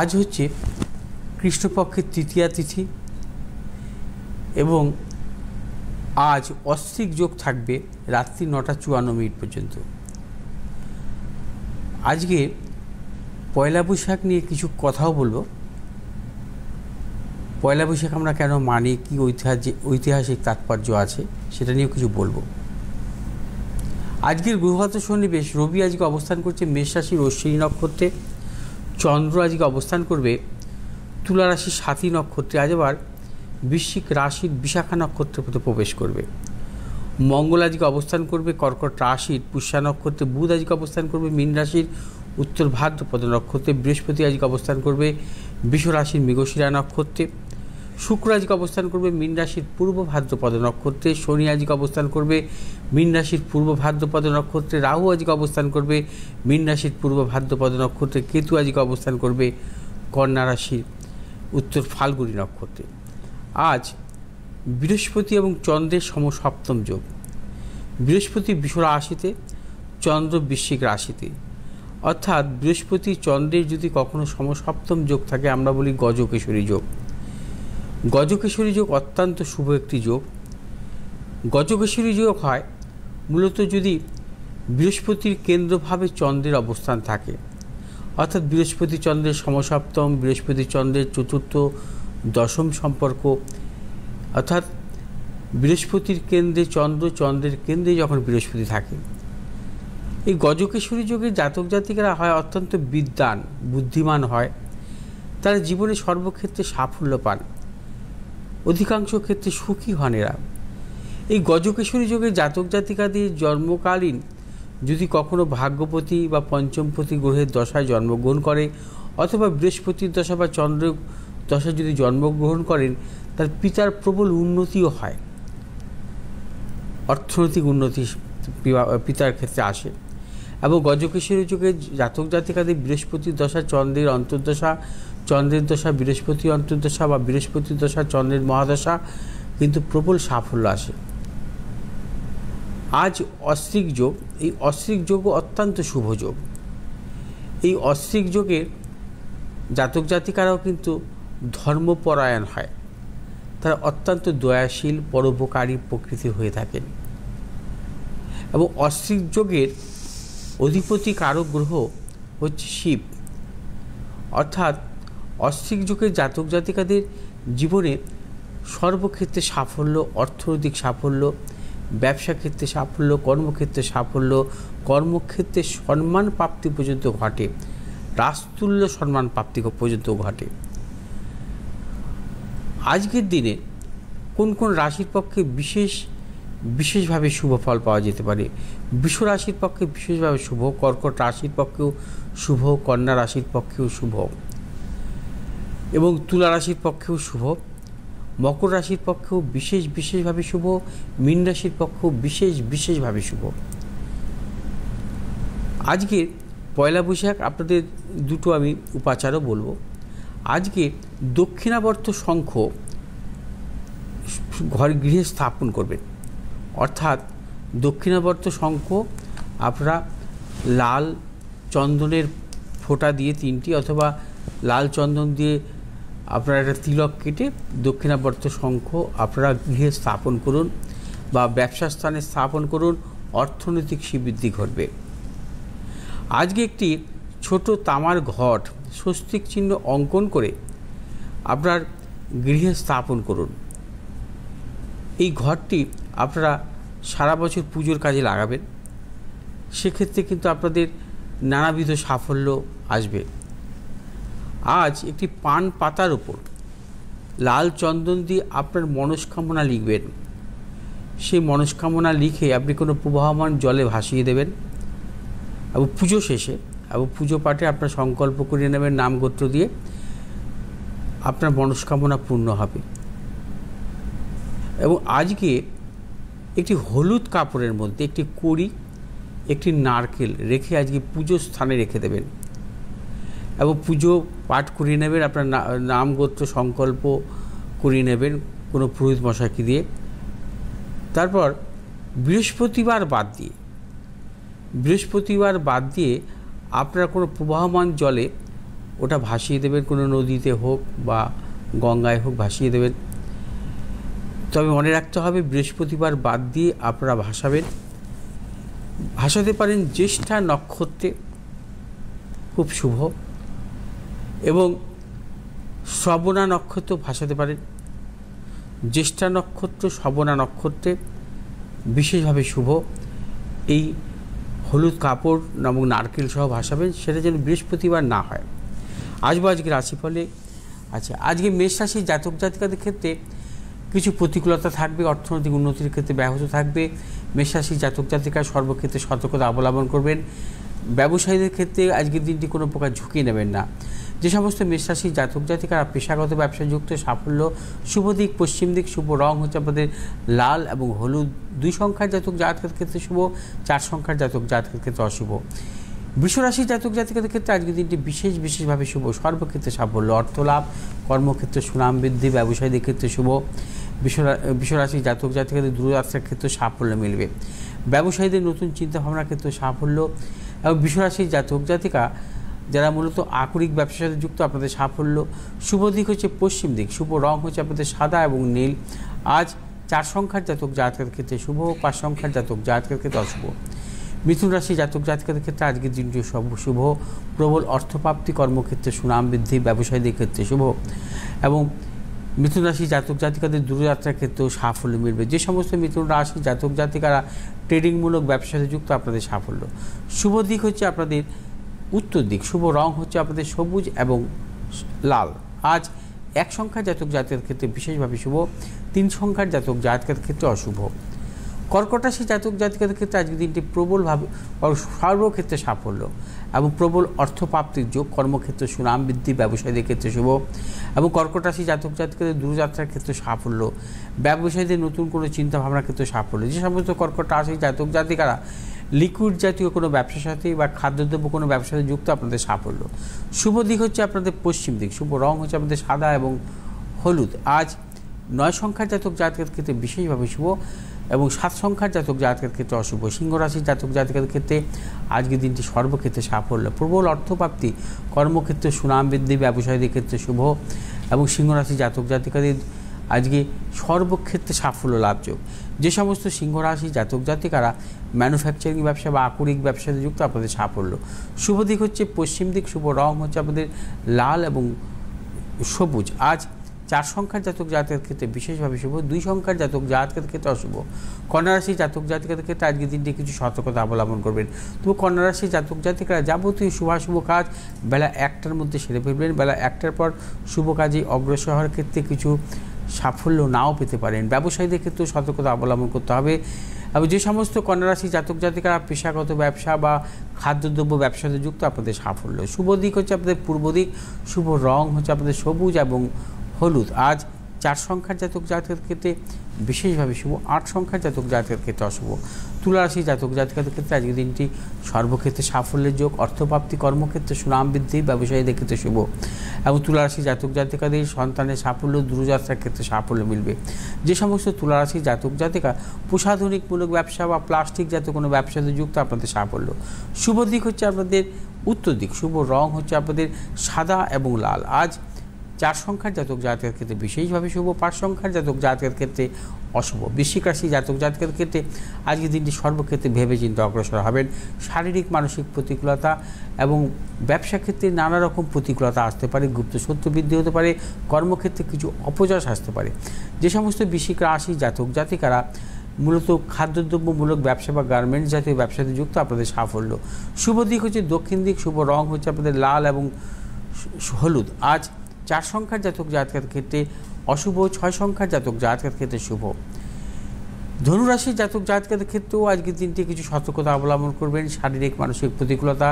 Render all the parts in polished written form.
আজ হচ্ছে কৃষ্ণপক্ষের তৃতীয়া তিথি এবং আজ অশ্বিক যোগ থাকবে রাত্রি 9:54 পর্যন্ত। আজকে পয়লা বৈশাখ নিয়ে কিছু কথাও বলবো। পয়লা বৈশাখ আমরা কেন মানি, কী ঐতিহাসিক তাৎপর্য আছে সেটা নিয়েও কিছু বলবো। আজকের গ্রহগত সন্নিবেশ, রবি আজকে অবস্থান করছে মেষ রাশির অশ্বিনী নক্ষত্রে, চন্দ্র আজকে অবস্থান করবে তুলা রাশির সাথী নক্ষত্রে, আজ আবার বৃশ্চিক রাশির বিশাখা নক্ষত্রের মধ্যে প্রবেশ করবে। মঙ্গল আজকে অবস্থান করবে কর্কট রাশির পুষ্যা নক্ষত্রে, বুধ আজকে অবস্থান করবে মীন রাশির উত্তর ভাদ্রপদ নক্ষত্রে, বৃহস্পতি আজকে অবস্থান করবে বৃষ রাশির মৃগশিরা নক্ষত্রে, শুক্র আজকে অবস্থান করবে মীন রাশির পূর্ব ভাদ্রপদ নক্ষত্রে, শনি আজকে অবস্থান করবে মীন রাশির পূর্ব ভাদ্রপদ নক্ষত্রে, রাহু আজকে অবস্থান করবে মীন রাশির পূর্ব ভাদ্রপদ নক্ষত্রে, কেতু আজকে অবস্থান করবে কন্যা রাশির উত্তর ফাল্গুনী নক্ষত্রে। আজ বৃহস্পতি এবং চন্দ্রের সমসপ্তম যোগ। বৃহস্পতি বৃষ রাশিতে, চন্দ্র বৃশ্চিক রাশিতে, অর্থাৎ বৃহস্পতি চন্দ্রের যদি কখনো সমসপ্তম যোগ থাকে আমরা বলি গজকেশরী যোগ। গজকেশরী যোগ অত্যন্ত শুভ একটি যোগ। গজকেশরী যোগ হয় মূলত যদি বৃহস্পতির কেন্দ্রভাবে চন্দ্রের অবস্থান থাকে, অর্থাৎ বৃহস্পতি চন্দ্রের সমসপ্তম, বৃহস্পতি চন্দ্রের চতুর্থ দশম সম্পর্ক, অর্থাৎ বৃহস্পতির কেন্দ্রে চন্দ্র, চন্দ্রের কেন্দ্রে যখন বৃহস্পতি থাকে, এই গজকেশরী যোগের জাতক জাতিকারা হয় অত্যন্ত বিদ্বান, বুদ্ধিমান হয়, তারা জীবনে সর্বক্ষেত্রে সাফল্য পান, অধিকাংশ ক্ষেত্রে সুখী হন এরা। এই গজকেশরী যোগের জাতক জাতিকাদের জন্মকালীন যদি কখনো ভাগ্যপতি বা পঞ্চমপতি গ্রহের দশায় জন্মগ্রহণ করে, অথবা বৃহস্পতির দশা বা চন্দ্র দশায় যদি জন্মগ্রহণ করেন, তার পিতার প্রবল উন্নতিও হয়, অর্থনৈতিক উন্নতি পিতার ক্ষেত্রে আসে। এবং গজকেশরী যুগের জাতক জাতিকাদের বৃহস্পতির দশা চন্দ্রের অন্তর্দশা, চন্দ্রের দশা বৃহস্পতি অন্তর্দশা বা বৃহস্পতির দশা চন্দ্রের মহাদশা কিন্তু প্রবল সাফল্য আসে। আজ অশ্বিক যোগ, এই অশ্বিক যোগও অত্যন্ত শুভ যোগ। এই অশ্বিক যোগের জাতক জাতিকারাও কিন্তু ধর্মপরায়ণ হয়, তারা অত্যন্ত দয়াশীল, পরোপকারী প্রকৃতির হয়ে থাকেন। এবং অশ্বিক যোগের অধিপতি কারক গ্রহ হচ্ছে শিব, অর্থাৎ অশ্বিক যোগের জাতক জাতিকাদের জীবনে সর্বক্ষেত্রে সাফল্য, অর্থনৈতিক সাফল্য, ব্যবসা ক্ষেত্রে সাফল্য, কর্মক্ষেত্রে সাফল্য, কর্মক্ষেত্রে সম্মান প্রাপ্তি পর্যন্ত ঘটে, রাজতুল্য সম্মান প্রাপ্তি পর্যন্ত ঘটে। আজকের দিনে কোন কোন রাশির পক্ষে বিশেষভাবে শুভ ফল পাওয়া যেতে পারে? বৃষ রাশির পক্ষে বিশেষভাবে শুভ, কর্কট রাশির পক্ষেও শুভ, কন্যা রাশির পক্ষেও শুভ এবং তুলা রাশির পক্ষেও শুভ, মকর রাশির পক্ষেও বিশেষভাবে শুভ, মীন রাশির পক্ষেও বিশেষভাবে শুভ। আজকে পয়লা বৈশাখ আপনাদের দুটো আমি উপাচারও বলবো। আজকে দক্ষিণাবর্ত শঙ্খ গৃহে স্থাপন করবেন, অর্থাৎ দক্ষিণাবর্ত শঙ্খ আপনারা লাল চন্দনের ফোঁটা দিয়ে 3টি অথবা লাল চন্দন দিয়ে আপনারা একটা তিলক কেটে দক্ষিণাবর্ত শঙ্খ আপনারা গৃহে স্থাপন করুন বা ব্যবসা স্থানে স্থাপন করুন, অর্থনৈতিক শ্রীবৃদ্ধি ঘটবে। আজকে একটি ছোট তামার ঘট স্বস্তিক চিহ্ন অঙ্কন করে আপনার গৃহে স্থাপন করুন। এই ঘরটি আপনারা সারা বছর পুজোর কাজে লাগাবেন, সেক্ষেত্রে কিন্তু আপনাদের নানাবিধ সাফল্য আসবে। আজ একটি পান পাতার উপর লাল চন্দন দিয়ে আপনার মনস্কামনা লিখবেন। সেই মনস্কামনা লিখে আপনি কোনো প্রবাহমান জলে ভাসিয়ে দেবেন এবং পুজো শেষে এবং পুজো পাঠে আপনার সংকল্প করে নেবেন নাম গোত্র দিয়ে, আপনার মনস্কামনা পূর্ণ হবে। এবং আজকে একটি হলুদ কাপড়ের মধ্যে একটি কড়ি, একটি নারকেল রেখে আজকে পুজোর স্থানে রেখে দেবেন এবং পুজো পাঠ করিয়ে নেবেন, আপনার নাম গোত্র সংকল্প করিয়ে নেবেন কোনো পুরোহিত মশাইকে দিয়ে। তারপর বৃহস্পতিবার বাদ দিয়ে আপনারা কোনো প্রবাহমান জলে ওটা ভাসিয়ে দেবেন, কোনো নদীতে হোক বা গঙ্গায় হোক ভাসিয়ে দেবেন। তবে মনে রাখতে হবে বৃহস্পতিবার বাদ দিয়ে আপনারা ভাসাতে পারেন জ্যেষ্ঠা নক্ষত্রে, খুব শুভ, এবং শ্রবণা নক্ষত্র ভাসাতে পারেন। জ্যেষ্ঠা নক্ষত্র, শ্রবণা নক্ষত্রে বিশেষভাবে শুভ। এই হলুদ কাপড় এবং নারকেল সহ ভাসাবেন, সেটা যেন বৃহস্পতিবার না হয়। আজকে রাশিফলে আচ্ছা, আজকে মেষ রাশির জাতক জাতিকাদের ক্ষেত্রে কিছু প্রতিকূলতা থাকবে, অর্থনৈতিক উন্নতির ক্ষেত্রে ব্যাহত থাকবে। মেষ রাশির জাতক জাতিকা সর্বক্ষেত্রে সতর্কতা অবলম্বন করবেন। ব্যবসায়ীদের ক্ষেত্রে আজকের দিনটি কোনো প্রকার ঝুঁকি নেবেন না। যে সমস্ত মেষ রাশির জাতক জাতিকারা পেশাগত ব্যবসায় যুক্ত, সাফল্য, শুভ দিক পশ্চিম দিক, শুভ রং হচ্ছে আপনাদের লাল এবং হলুদ। 2 সংখ্যার জাতক জাতকের ক্ষেত্রে শুভ, 4 সংখ্যার জাতক জাতকের ক্ষেত্রে অশুভ। বৃষরাশির জাতক জাতিকাদের ক্ষেত্রে আজকের দিনটি বিশেষভাবে শুভ, সর্বক্ষেত্রে সাফল্য, অর্থলাভ, কর্মক্ষেত্রে সুনাম বৃদ্ধি, ব্যবসায়ীদের ক্ষেত্রে শুভ। বৃষরাশির জাতক জাতিকাদের দূরযাত্রার ক্ষেত্রে সাফল্য মিলবে। ব্যবসায়ীদের নতুন চিন্তাভাবনার ক্ষেত্রে সাফল্য। এবং বৃষরাশির জাতক জাতিকা যারা মূলত আকরিক ব্যবসার সাথে যুক্ত, আপনাদের সাফল্য। শুভ দিক হচ্ছে পশ্চিম দিক, শুভ রং হচ্ছে আপনাদের সাদা এবং নীল। আজ 4 সংখ্যার জাতক জাতকের ক্ষেত্রে শুভ, 5 সংখ্যার জাতক জাতকের ক্ষেত্রে অশুভ। মিথুন রাশি জাতক জাতিকাদের ক্ষেত্রে আজকের দিনটি শুভ, প্রবল অর্থপ্রাপ্তি, কর্মক্ষেত্রে সুনাম বৃদ্ধি, ব্যবসায়ীদের ক্ষেত্রে শুভ। এবং মিথুন রাশি জাতক জাতিকাদের দূরযাত্রার ক্ষেত্রেও সাফল্য মিলবে। যে সমস্ত মিথুন রাশি জাতক জাতিকারা ট্রেডিংমূলক ব্যবসার সাথে যুক্ত, আপনাদের সাফল্য। শুভ দিক হচ্ছে আপনাদের উত্তর দিক, শুভ রং হচ্ছে আপনাদের সবুজ এবং লাল। আজ 1 সংখ্যার জাতক জাতকের ক্ষেত্রে বিশেষভাবে শুভ, 3 সংখ্যার জাতক জাতকের ক্ষেত্রে অশুভ। কর্কট রাশি জাতক জাতিকাদের ক্ষেত্রে আজকের দিনটি প্রবলভাবে সর্বক্ষেত্রে সাফল্য এবং প্রবল অর্থপ্রাপ্তির যোগ, কর্মক্ষেত্রে সুনাম বৃদ্ধি, ব্যবসায়ীদের ক্ষেত্রে শুভ। এবং কর্কট রাশি জাতক জাতিকাদের দূরযাত্রার ক্ষেত্রে সাফল্য, ব্যবসায়ীদের নতুন কোনো চিন্তাভাবনার ক্ষেত্রে সাফল্য। যে সমস্ত কর্কট রাশি জাতক জাতিকারা লিকুইড জাতীয় কোনো ব্যবসার সাথে বা খাদ্যদ্রব্য কোনো ব্যবসার সাথে যুক্ত, আপনাদের সাফল্য। শুভ দিক হচ্ছে আপনাদের পশ্চিম দিক, শুভ রং হচ্ছে আপনাদের সাদা এবং হলুদ। আজ 9 সংখ্যার জাতক জাতকের ক্ষেত্রে বিশেষভাবে শুভ এবং 7 সংখ্যার জাতক জাতকের ক্ষেত্রে অশুভ। সিংহ রাশির জাতক জাতকের ক্ষেত্রে আজকের দিনটি সর্বক্ষেত্রে সাফল্য, প্রবল অর্থপ্রাপ্তি, কর্মক্ষেত্রে সুনাম বৃদ্ধি, ব্যবসায়ীদের ক্ষেত্রে শুভ। এবং সিংহ রাশির জাতক জাতিকাদের আজকে সর্বক্ষেত্রে সাফল্য লাভযোগ। যে সমস্ত সিংহ রাশি জাতক জাতিকারা ম্যানুফ্যাকচারিং ব্যবসা বা আকরিক ব্যবসাতে যুক্ত, আপনাদের সাফল্য। শুভ দিক হচ্ছে পশ্চিম দিক, শুভ রং হচ্ছে আপনাদের লাল এবং সবুজ। আজ 4 সংখ্যার জাতক জাতকের ক্ষেত্রে বিশেষভাবে শুভ, 2 সংখ্যার জাতক জাতকের ক্ষেত্রে অশুভ। কন্যা রাশি জাতক জাতিকাদের ক্ষেত্রে আজকের দিনটি কিছু সতর্কতা অবলম্বন করবেন। তবু কন্যা রাশি জাতক জাতিকারা যাবতীয় শুভাশুভ কাজ বেলা 1টার মধ্যে সেরে ফেলবেন। বেলা 1টার পর শুভ কাজে অগ্রসর হওয়ার ক্ষেত্রে কিছু সাফল্য নাও পেতে পারেন। ব্যবসায়ীদের ক্ষেত্রেও সতর্কতা অবলম্বন করতে হবে। এবং যে সমস্ত কন্যা রাশি জাতক জাতিকারা পেশাগত ব্যবসা বা খাদ্যদ্রব্য ব্যবসাতে যুক্ত, আপনাদের সাফল্য। শুভ দিক হচ্ছে আপনাদের পূর্ব দিক, শুভ রং হচ্ছে আপনাদের সবুজ এবং হলুদ। আজ 4 সংখ্যার জাতক জাতকের ক্ষেত্রে বিশেষভাবে শুভ, 8 সংখ্যার জাতক জাতকের ক্ষেত্রে অশুভ। তুলা রাশি জাতক জাতিকাদের ক্ষেত্রে আজকের দিনটি সর্বক্ষেত্রে সাফল্যের যোগ, অর্থপ্রাপ্তি, কর্মক্ষেত্রে সুনাম বৃদ্ধি, ব্যবসায়ীদের ক্ষেত্রে শুভ। এবং তুলা রাশি জাতক জাতিকাদের সন্তানের সাফল্য, দূরযাত্রার ক্ষেত্রে সাফল্য মিলবে। যে সমস্ত তুলা রাশি জাতক জাতিকা প্রসাধনিকমূলক ব্যবসা বা প্লাস্টিক জাতীয় কোনো ব্যবসাতে যুক্ত, আপনাদের সাফল্য। শুভ দিক হচ্ছে আপনাদের উত্তর দিক, শুভ রং হচ্ছে আপনাদের সাদা এবং লাল। আজ 4 সংখ্যার জাতক জাতকের ক্ষেত্রে বিশেষভাবে শুভ, 5 সংখ্যার জাতক জাতকের ক্ষেত্রে অশুভ। বৃশ্চিক রাশি জাতক জাতকের ক্ষেত্রে আজকের দিনটি সর্বক্ষেত্রে ভেবে চিন্তে অগ্রসর হবেন। শারীরিক মানসিক প্রতিকূলতা এবং ব্যবসা ক্ষেত্রে নানা রকম প্রতিকূলতা আসতে পারে, গুপ্ত শত্রু বৃদ্ধি হতে পারে, কর্মক্ষেত্রে কিছু অপযশ আসতে পারে। যে সমস্ত বৃশ্চিক রাশি জাতক জাতিকারা মূলত খাদ্যদ্রব্যমূলক ব্যবসা বা গার্মেন্টস জাতীয় ব্যবসাতে যুক্ত, আপনাদের সাফল্য। শুভ দিক হচ্ছে দক্ষিণ দিক, শুভ রং হচ্ছে আপনাদের লাল এবং হলুদ। আজ 4 সংখ্যার জাতক জাতকের ক্ষেত্রে অশুভ, 6 সংখ্যার জাতক জাতকের ক্ষেত্রে শুভ। ধনুরাশির জাতক জাতকের ক্ষেত্রেও আজকের দিনটি কিছু সতর্কতা অবলম্বন করবেন। শারীরিক মানসিক প্রতিকূলতা,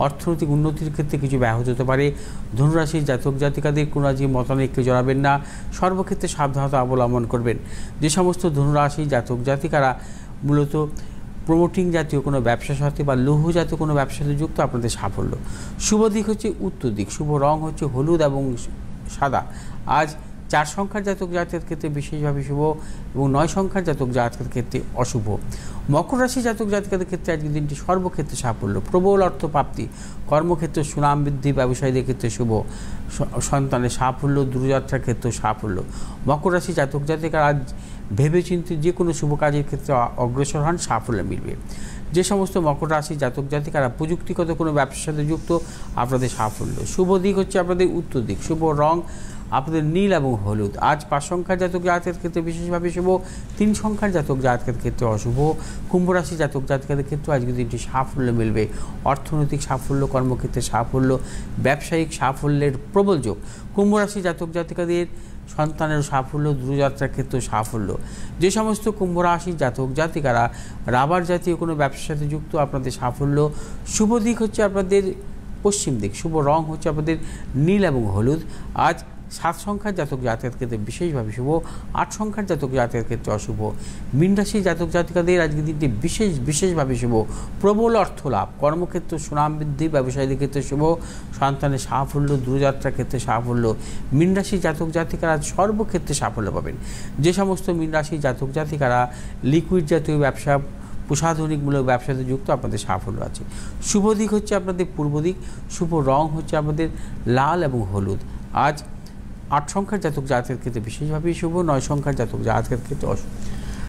অর্থনৈতিক উন্নতির ক্ষেত্রে কিছু ব্যাহত হতে পারে। ধনুরাশির জাতক জাতিকাদের কোনো আজকে মতানৈক্যে জড়াবেন না, সর্বক্ষেত্রে সাবধানতা অবলম্বন করবেন। যে সমস্ত ধনুরাশির জাতক জাতিকারা মূলত প্রোমোটিং জাতীয় কোনো ব্যবসার সাথে বা লৌহ জাতীয় কোনো ব্যবসার সাথে যুক্ত, আপনাদের সাফল্য। শুভ দিক হচ্ছে উত্তর দিক, শুভ রং হচ্ছে হলুদ এবং সাদা। আজ 4 সংখ্যার জাতক জাতকের ক্ষেত্রে বিশেষভাবে শুভ এবং 9 সংখ্যার জাতক জাতকের ক্ষেত্রে অশুভ। মকর রাশি জাতক জাতিকাদের ক্ষেত্রে আজকের দিনটি সর্বক্ষেত্রে সাফল্য, প্রবল অর্থপ্রাপ্তি, কর্মক্ষেত্রে সুনাম বৃদ্ধি, ব্যবসায়ীদের ক্ষেত্রে শুভ, সন্তানের সাফল্য, দূরযাত্রার ক্ষেত্রে সাফল্য। মকর রাশি জাতক জাতিকারা আজ ভেবেচিন্তে যে কোনো শুভ কাজের ক্ষেত্রে অগ্রসর হন, সাফল্য মিলবে। যে সমস্ত মকর রাশি জাতক জাতিকারা প্রযুক্তিগত কোনো ব্যবসার সাথে যুক্ত, আপনাদের সাফল্য। শুভ দিক হচ্ছে আপনাদের উত্তর দিক, শুভ রং আপনাদের নীল এবং হলুদ। আজ 5 সংখ্যার জাতক জাতকের ক্ষেত্রে বিশেষভাবে শুভ, 3 সংখ্যার জাতক জাতকের ক্ষেত্রে অশুভ। কুম্ভ রাশি জাতক জাতিকাদের ক্ষেত্রে আজকে দিনটি সাফল্য মিলবে, অর্থনৈতিক সাফল্য, কর্মক্ষেত্রে সাফল্য, ব্যবসায়িক সাফল্যের প্রবল যোগ। কুম্ভ রাশি জাতক জাতিকাদের সন্তানের সাফল্য, দূরযাত্রার ক্ষেত্রে সাফল্য। যে সমস্ত কুম্ভ রাশি জাতক জাতিকারা রাবার জাতীয় কোনো ব্যবসার সাথে যুক্ত, আপনাদের সাফল্য। শুভ দিক হচ্ছে আপনাদের পশ্চিম দিক, শুভ রং হচ্ছে আপনাদের নীল এবং হলুদ। আজ 7 সংখ্যার জাতক জাতকের ক্ষেত্রে বিশেষভাবে শুভ, 8 সংখ্যার জাতক জাতকের ক্ষেত্রে অশুভ। মীন রাশি জাতক জাতিকাদের আজকে দিনটি বিশেষভাবে শুভ, প্রবল অর্থ লাভ, কর্মক্ষেত্র সুনাম বৃদ্ধি, ব্যবসায়ীদের ক্ষেত্রে শুভ, সন্তানের সাফল্য, দূরযাত্রার ক্ষেত্রে সাফল্য। মীন রাশি জাতক জাতিকারা সর্বক্ষেত্রে সাফল্য পাবেন। যে সমস্ত মীন রাশি জাতক জাতিকারা লিকুইড জাতীয় ব্যবসা, প্রসাধনিকমূলক ব্যবসাতে যুক্ত, আপনাদের সাফল্য আছে। শুভ দিক হচ্ছে আপনাদের পূর্ব দিক, শুভ রং হচ্ছে আপনাদের লাল এবং হলুদ। আজ 8 সংখ্যার জাতক জাতকের ক্ষেত্রে বিশেষভাবে শুভ, 9 সংখ্যার জাতক জাতকের ক্ষেত্রে অশুভ।